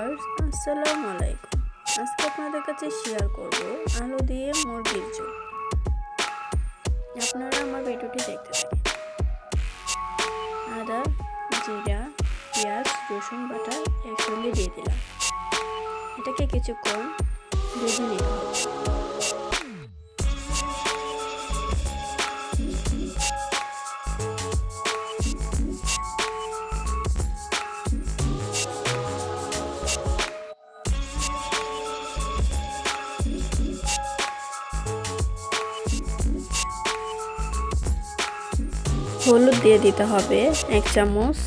Viewers, আসসালামু আলাইকুম। আজকে আপনাদের কাছে শেয়ার করব আলু দিয়ে মুরগির ঝোল। আপনারা আমার ভিডিওটি দেখতে থাকেন। আদা, জিরা, পেঁয়াজ, রসুন বাটা একসঙ্গে দিয়ে দিলাম। এটাকে কিছুক্ষণ ভেজে নিতে হবে। হলুদ দিয়ে দিতে হবে 1 চামচ।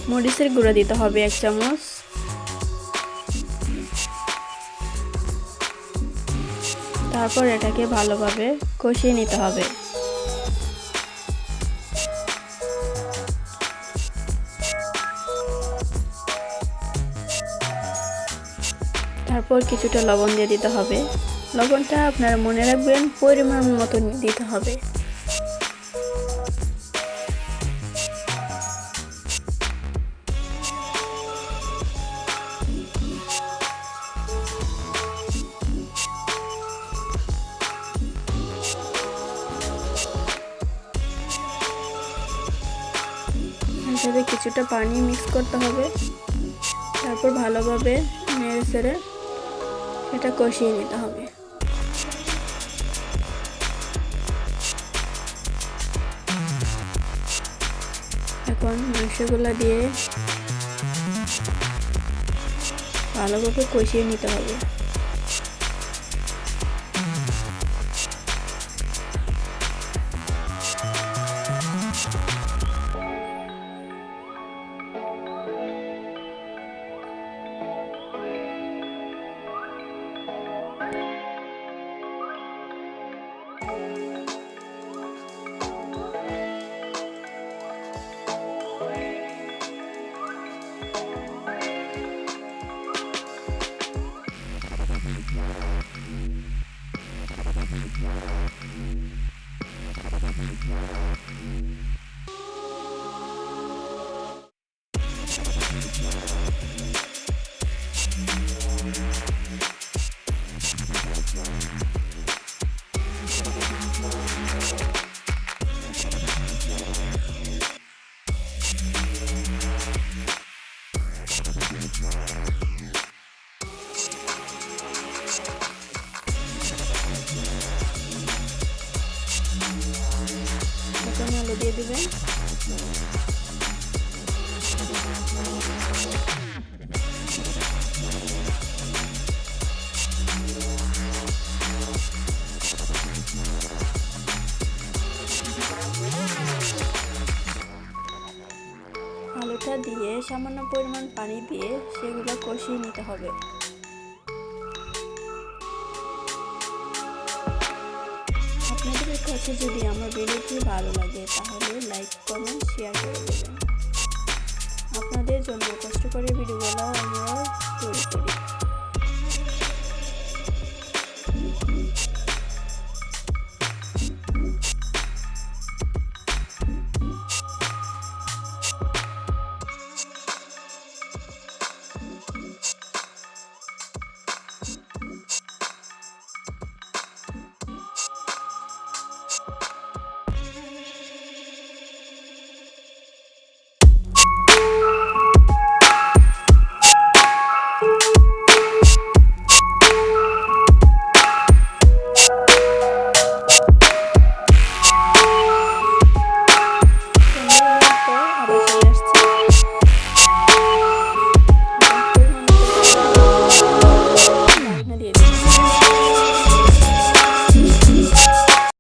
মরিচের গুঁড়া দিতে হবে 1 চামচ। তারপর এটাকে ভালোভাবে কষিয়ে নিতে হবে। তারপর কিছুটা লবণ দিয়ে দিতে হবে। লবণটা আপনারা মনে রাখবেন পরিমাণ মতো দিতে হবে। এভাবে কিছুটা পানি মিক্স করতে হবে। তারপর ভালোভাবে নেড়ে চেড়ে এটা কষিয়ে নিতে হবে। এখন মাংসগুলো দিয়ে ভালোভাবে কষিয়ে নিতে হবে। আলু দিয়ে দিবেন। আলুটা দিয়ে সামান্য পরিমাণ পানি দিয়ে সেগুলো কষিয়ে নিতে হবে। আপনাদের কাছে যদি আমার ভিডিওটি ভালো লাগে তাহলে লাইক, কমেন্ট, শেয়ার করে দেবেন। আপনাদের জন্য কষ্ট করে ভিডিওগুলো আমরা তৈরি করি।